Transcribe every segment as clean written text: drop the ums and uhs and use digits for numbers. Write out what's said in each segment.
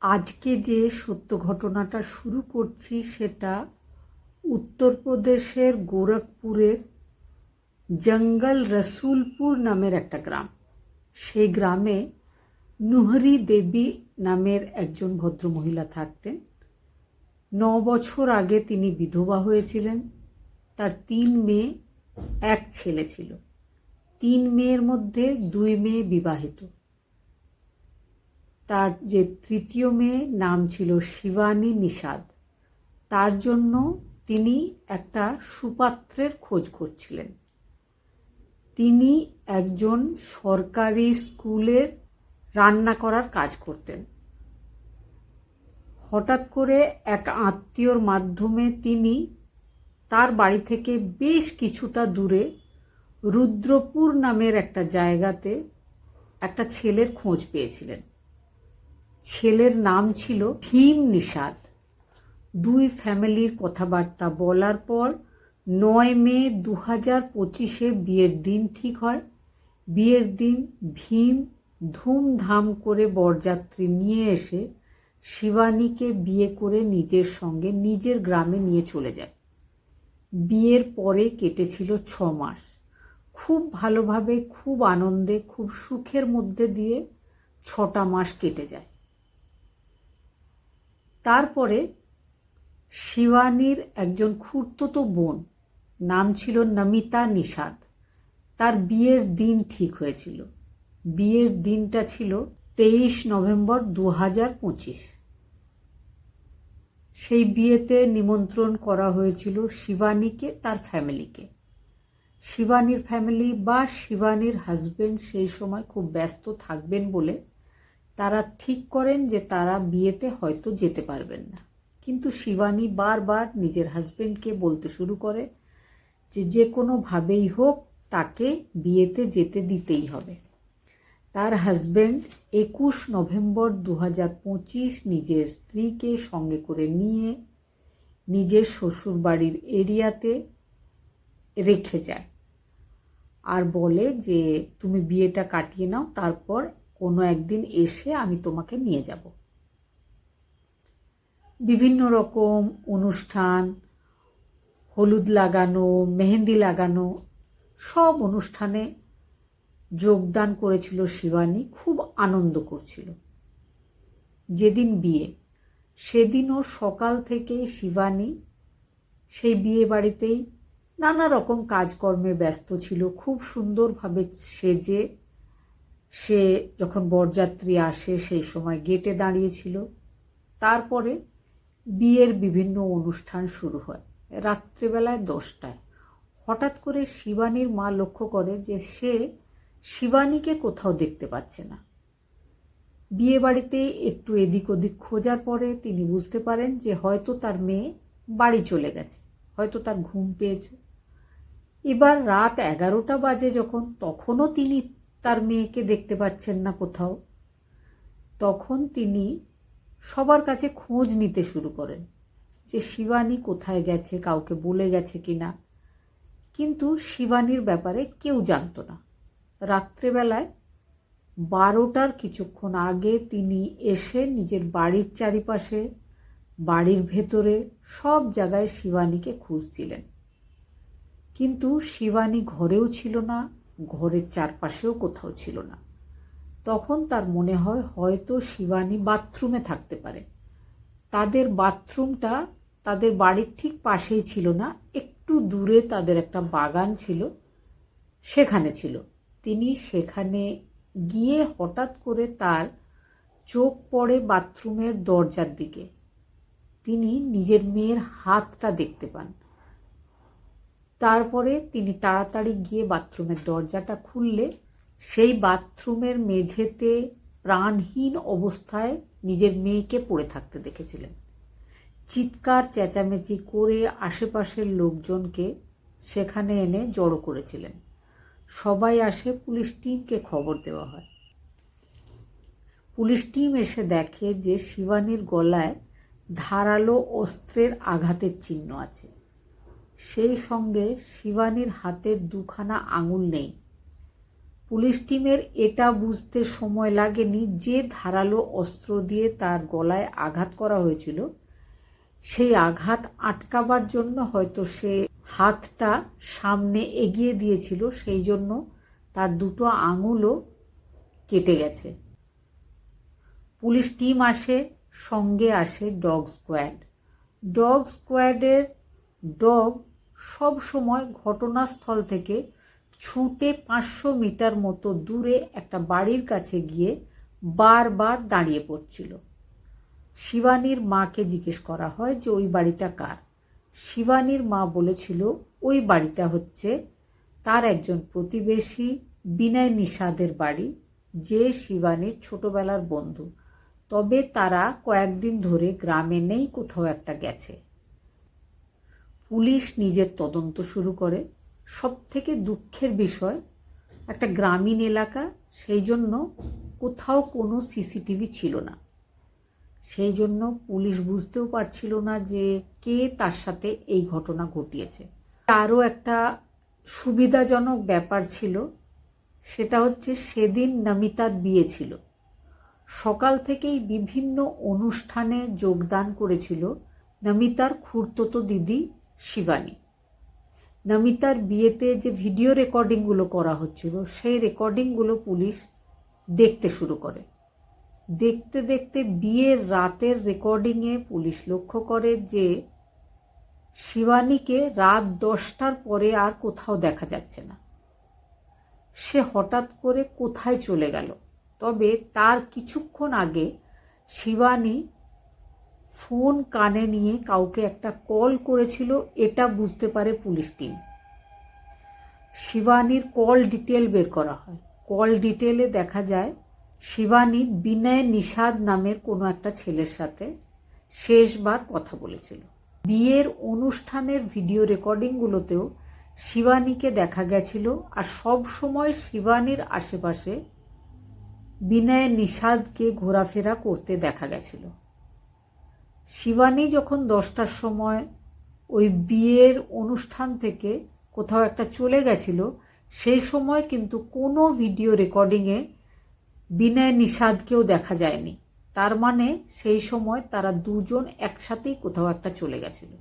আজকে যে সত্য ঘটনাটা শুরু করছি সেটা উত্তরপ্রদেশের গোরখপুরের জঙ্গল রসুলপুর নামের একটা গ্রাম। সেই গ্রামে নুহরি দেবী নামের একজন ভদ্রমহিলা থাকতেন। 9 বছর আগে তিনি বিধবা হয়েছিলেন। তার 3 মেয়ে, 1 ছেলে ছিল। 3 মেয়ের মধ্যে 2 মেয়ে বিবাহিত। তার যে তৃতীয় মেয়ে নাম ছিল শিবানী নিষাদ। তার জন্য তিনি একটা সুপাত্রের খোঁজ করছিলেন। তিনি একজন সরকারি স্কুলের রান্না করার কাজ করতেন। হঠাৎ করে এক আত্মীয়র মাধ্যমে তিনি তার বাড়ি থেকে বেশ কিছুটা দূরে রুদ্রপুর নামের একটা জায়গাতে একটা ছেলের খোঁজ পেয়েছিলেন। ছেলের নাম ছিল ভীম নিষাদ। 2 ফ্যামিলির কথাবার্তা বলার পর 9 মে 2025-এ বিয়ের দিন ঠিক হয়। বিয়ের দিন ভীম ধুমধাম করে বরযাত্রী নিয়ে এসে শিবানীকে বিয়ে করে নিজের সঙ্গে নিজের গ্রামে নিয়ে চলে যায়। বিয়ের পরে কেটেছিল 6 মাস। খুব ভালোভাবে, খুব আনন্দে, খুব সুখের মধ্যে দিয়ে 6টা মাস কেটে যায়। তারপরে শিবানীর একজন খুড়তুতো বোন, নাম ছিল নমিতা নিষাদ, তার বিয়ের দিন ঠিক হয়েছিল। বিয়ের দিনটা ছিল 23 নভেম্বর 2025। সেই বিয়েতে নিমন্ত্রণ করা হয়েছিল শিবানীকে, তার ফ্যামিলিকে। শিবানীর ফ্যামিলি বা শিবানীর হাজবেন্ড সেই সময় খুব ব্যস্ত থাকবেন বলে তারা ঠিক করেন যে তারা বিয়েতে হয়তো যেতে পারবেন না। কিন্তু শিবানী বারবার নিজের হাজবেন্ডকে বলতে শুরু করে যে কোনোভাবেই হোক তাকে বিয়েতে যেতে দিতেই হবে। তার হাজবেন্ড 21 নভেম্বর 2025 নিজের স্ত্রীকে সঙ্গে করে নিয়ে নিজের শ্বশুরবাড়ির এরিয়াতে রেখে যায় আর বলে যে তুমি বিয়েটা কাটিয়ে নাও, তারপর কোনো একদিন এসে আমি তোমাকে নিয়ে যাব। বিভিন্ন রকম অনুষ্ঠান, হলুদ লাগানো, মেহেন্দি লাগানো, সব অনুষ্ঠানে যোগদান করেছিল শিবানী। খুব আনন্দ করছিল। যেদিন বিয়ে সেদিনও সকাল থেকে শিবানী সেই বিয়ে বাড়িতেই নানা রকম কাজকর্মে ব্যস্ত ছিল। খুব সুন্দরভাবে সেজে সে যখন বরযাত্রী আসে সেই সময় গেটে দাঁড়িয়েছিল। তারপরে বিয়ের বিভিন্ন অনুষ্ঠান শুরু হয়। রাত্রিবেলায় 10টায় হঠাৎ করে শিবানীর মা লক্ষ্য করে যে সে শিবানীকে কোথাও দেখতে পাচ্ছে না। বিয়ে বাড়িতে একটু এদিক ওদিক খোঁজার পরে তিনি বুঝতে পারেন যে হয়তো তার মেয়ে বাড়ি চলে গেছে, হয়তো তার ঘুম পেয়েছে। এবার রাত 11টা বাজে যখন, তখনও তিনি তার মেয়েকে দেখতে পাচ্ছেন না কোথাও। তখন তিনি সবার কাছে খোঁজ নিতে শুরু করেন যে শিবানী কোথায় গেছে, কাউকে বলে গেছে কিনা। কিন্তু শিবানীর ব্যাপারে কেউ জানতো না। রাত্রেবেলায় 12টার কিছুক্ষণ আগে তিনি এসে নিজের বাড়ির চারিপাশে, বাড়ির ভেতরে সব জায়গায় শিবানীকে খুঁজছিলেন। কিন্তু শিবানী ঘরেও ছিল না, ঘরের চারপাশেও কোথাও ছিল না। তখন তার মনে হয় হয়তো শিবানী বাথরুমে থাকতে পারে। তাদের বাথরুমটা তাদের বাড়ির ঠিক পাশেই ছিল না, একটু দূরে তাদের একটা বাগান ছিল, সেখানে ছিল। তিনি সেখানে গিয়ে হঠাৎ করে তার চোখ পড়ে বাথরুমের দরজার দিকে। তিনি নিজের মেয়ের হাতটা দেখতে পান। তারপরে তিনি তাড়াতাড়ি গিয়ে বাথরুমের দরজাটা খুললে সেই বাথরুমের মেঝেতে প্রাণহীন অবস্থায় নিজের মেয়েকে পড়ে থাকতে দেখেছিলেন। চিৎকার চেঁচামেচি করে আশেপাশের লোকজনকে সেখানে এনে জড়ো করেছিলেন। সবাই আসে, পুলিশ টিমকে খবর দেওয়া হয়। পুলিশ টিম এসে দেখে যে শিবানীর গলায় ধারালো অস্ত্রের আঘাতের চিহ্ন আছে। সেই সঙ্গে শিবানীর হাতের 2খানা আঙুল নেই। পুলিশ টিমের এটা বুঝতে সময় লাগেনি যে ধারালো অস্ত্র দিয়ে তার গলায় আঘাত করা হয়েছিল, সেই আঘাত আটকাবার জন্য হয়তো সে হাতটা সামনে এগিয়ে দিয়েছিল, সেই জন্য তার দুটো আঙুলও কেটে গেছে। পুলিশ টিম আসে, সঙ্গে আসে ডগ স্কোয়াড। ডগ স্কোয়াডের ডগ সব সময় ঘটনাস্থল থেকে ছুটে 500 মিটার মতো দূরে একটা বাড়ির কাছে গিয়ে বারবার দাঁড়িয়ে পড়ছিল। শিবানীর মাকে জিজ্ঞেস করা হয় যে ওই বাড়িটা কার। শিবানীর মা বলেছিল ওই বাড়িটা হচ্ছে তার একজন প্রতিবেশী বিনয় নিষাদের বাড়ি, যে শিবানীর ছোটবেলার বন্ধু। তবে তারা কয়েকদিন ধরে গ্রামে নেই, কোথাও একটা গেছে। পুলিশ নিজের তদন্ত শুরু করে। সবথেকে দুঃখের বিষয়, একটা গ্রামীণ এলাকা, সেই জন্য কোথাও কোনো সিসিটিভি ছিল না। সেই জন্য পুলিশ বুঝতেও পারছিল না যে কে তার সাথে এই ঘটনা ঘটিয়েছে। আরও একটা সুবিধাজনক ব্যাপার ছিল, সেটা হচ্ছে সেদিন নমিতার বিয়ে ছিল। সকাল থেকেই বিভিন্ন অনুষ্ঠানে যোগদান করেছিল নমিতার খুড়তুতো দিদি শিবানী। নমিতার বিয়েতে যে ভিডিও রেকর্ডিংগুলো করা হচ্ছিল, সেই রেকর্ডিংগুলো পুলিশ দেখতে শুরু করে। দেখতে দেখতে বিয়ের রাতের রেকর্ডিংয়ে পুলিশ লক্ষ্য করে যে শিবানীকে রাত 10টার পরে আর কোথাও দেখা যাচ্ছে না। সে হঠাৎ করে কোথায় চলে গেল। তবে তার কিছুক্ষণ আগে শিবানী ফোন কানে নিয়ে কাউকে একটা কল করেছিল, এটা বুঝতে পারে পুলিশ টিম। শিবানীর কল ডিটেল বের করা হয়। কল ডিটেলে দেখা যায় শিবানী বিনয় নিষাদ নামের কোনো একটা ছেলের সাথে শেষবার কথা বলেছিল। বিয়ের অনুষ্ঠানের ভিডিও রেকর্ডিংগুলোতেও শিবানীকে দেখা গেছিল, আর সব সময় শিবানীর আশেপাশে বিনয় নিষাদকে ঘোরাফেরা করতে দেখা গেছিল। শিবানী যখন 10টার সময় ওই বিয়ের অনুষ্ঠান থেকে কোথাও একটা চলে গেছিল, সেই সময় কিন্তু কোনো ভিডিও রেকর্ডিংয়ে বিনয় নিষাদকেও দেখা যায়নি। তার মানে সেই সময় তারা দুজন একসাথেই কোথাও একটা চলে গেছিল।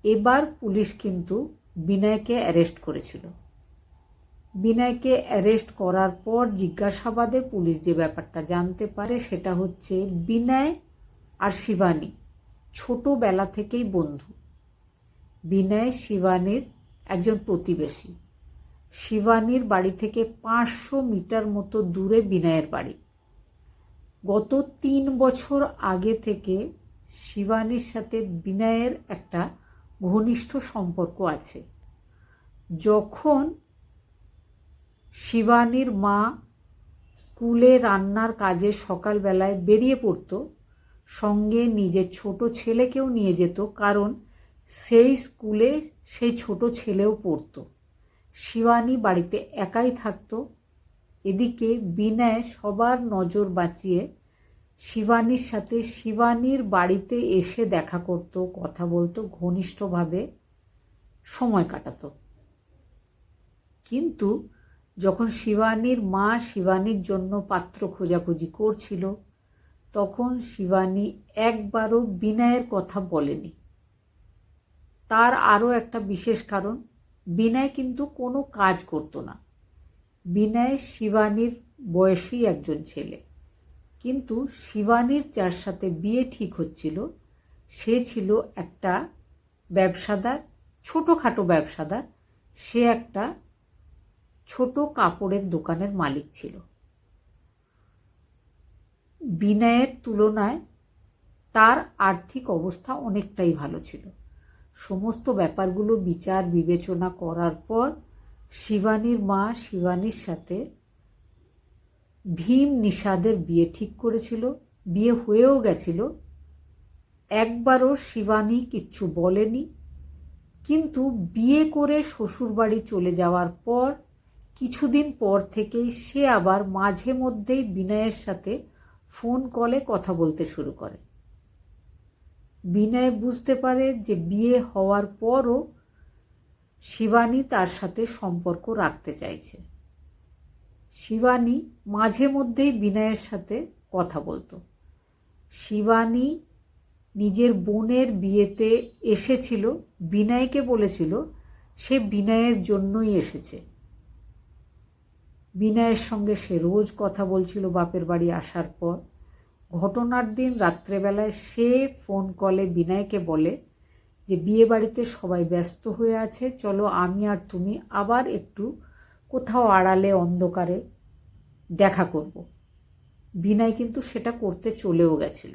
এবার পুলিশ কিন্তু বিনয়কে অ্যারেস্ট করেছিল। বিনয়কে অ্যারেস্ট করার পর জিজ্ঞাসাবাদে পুলিশ যে ব্যাপারটা জানতে পারে, সেটা হচ্ছে বিনয় আর শিবানী ছোটবেলা থেকেই বন্ধু। বিনয় শিবানীর একজন প্রতিবেশী। শিবানীর বাড়ি থেকে 500 মিটার মতো দূরে বিনয়ের বাড়ি। গত 3 বছর আগে থেকে শিবানীর সাথে বিনয়ের একটা ঘনিষ্ঠ সম্পর্ক আছে। যখন শিবানীর মা স্কুলে রান্নার কাজে সকালবেলায় বেরিয়ে পড়ত, সঙ্গে নিজের ছোট ছেলেকেও নিয়ে যেত, কারণ সেই স্কুলে সেই ছোট ছেলেও পড়ত। শিবানী বাড়িতে একাই থাকত। এদিকে বিনয় সবার নজর বাঁচিয়ে শিবানীর সাথে শিবানীর বাড়িতে এসে দেখা করত, কথা বলতো, ঘনিষ্ঠভাবে সময় কাটাতো। কিন্তু যখন শিবানীর মা শিবানীর জন্য পাত্র খোঁজাখুঁজি করছিল, তখন শিবানী একবারও বিনয়ের কথা বলেনি। তার আরও একটা বিশেষ কারণ, বিনয় কিন্তু কোনো কাজ করত না। বিনয় শিবানীর বয়সী একজন ছেলে, কিন্তু শিবানীর যার সাথে বিয়ে ঠিক হচ্ছিল সে ছিল একটা ব্যবসাদার, ছোটোখাটো ব্যবসাদার। সে একটা ছোট কাপড়ের দোকানের মালিক ছিল। বিনয়ের তুলনায় তার আর্থিক অবস্থা অনেকটাই ভালো ছিল। সমস্ত ব্যাপারগুলো বিচার বিবেচনা করার পর শিবানীর মা শিবানীর সাথে ভীম নিষাদের বিয়ে ঠিক করেছিল। বিয়ে হয়েও গেছিল। একবারও শিবানী কিচ্ছু বলেনি। কিন্তু বিয়ে করে শ্বশুরবাড়ি চলে যাওয়ার পর কিছুদিন পর থেকেই সে আবার মাঝে মধ্যেই বিনয়ের সাথে ফোন কলে কথা বলতে শুরু করে। বিনয় বুঝতে পারে যে বিয়ে হওয়ার পরও শিবানী তার সাথে সম্পর্ক রাখতে চাইছে। শিবানী মাঝে মধ্যেই বিনয়ের সাথে কথা বলতো। শিবানী নিজের বোনের বিয়েতে এসেছিল, বিনয়কে বলেছিল সে বিনয়ের জন্যই এসেছে। বিনয়ের সঙ্গে সে রোজ কথা বলছিল বাপের বাড়ি আসার পর। ঘটনার দিন রাত্রেবেলায় সে ফোন কলে বিনয়কে বলে যে বিয়ে বাড়িতে সবাই ব্যস্ত হয়ে আছে, চলো আমি আর তুমি আবার একটু কোথাও আড়ালে অন্ধকারে দেখা করব। বিনয় কিন্তু সেটা করতে চলেও গেছিল।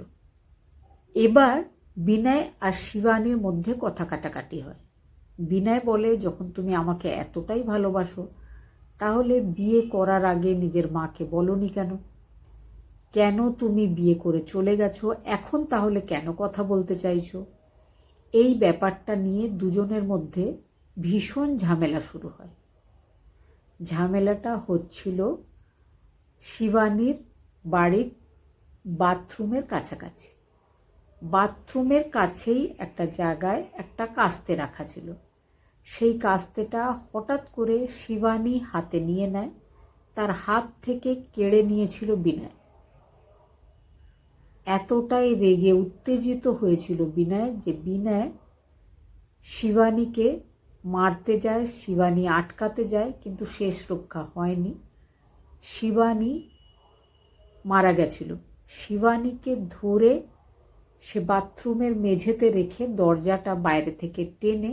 এবার বিনয় আর শিবানীর মধ্যে কথা কাটাকাটি হয়। বিনয় বলে, যখন তুমি আমাকে এতটাই ভালোবাসো তাহলে বিয়ে করার আগে নিজের মাকে বলনি কেন? কেন তুমি বিয়ে করে চলে গেছো? এখন তাহলে কেন কথা বলতে চাইছো? এই ব্যাপারটা নিয়ে দুজনের মধ্যে ভীষণ ঝামেলা শুরু হয়। ঝামেলাটা হচ্ছিল শিবানীর বাড়ির বাথরুমের কাছাকাছি। বাথরুমের কাছেই একটা জায়গায় একটা কাস্তে রাখা ছিল। সেই কাস্তেটা হঠাৎ করে শিবানী হাতে নিয়ে নেয়, তার হাত থেকে কেড়ে নিয়েছিল বিনয়। এতটাই রেগে উত্তেজিত হয়েছিল বিনয় যে বিনয় শিবানীকে মারতে যায়, শিবানী আটকাতে যায়, কিন্তু শেষ রক্ষা হয়নি, শিবানী মারা গেছিল। শিবানীকে ধরে সে বাথরুমের মেঝেতে রেখে দরজাটা বাইরে থেকে টেনে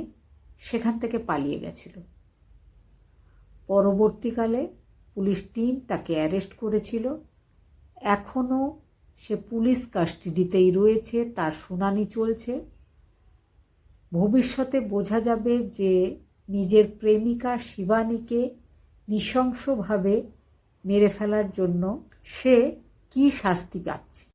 সেখান থেকে পালিয়ে গেছিল। পরবর্তীকালে পুলিশ টিম তাকে অ্যারেস্ট করেছিল। এখনও সে পুলিশ কাস্টাডিতেই রয়েছে, তার শুনানি চলছে। ভবিষ্যতে বোঝা যাবে যে নিজের প্রেমিকা শিবানীকে নৃশংসভাবে মেরে ফেলার জন্য সে কী শাস্তি পাচ্ছে।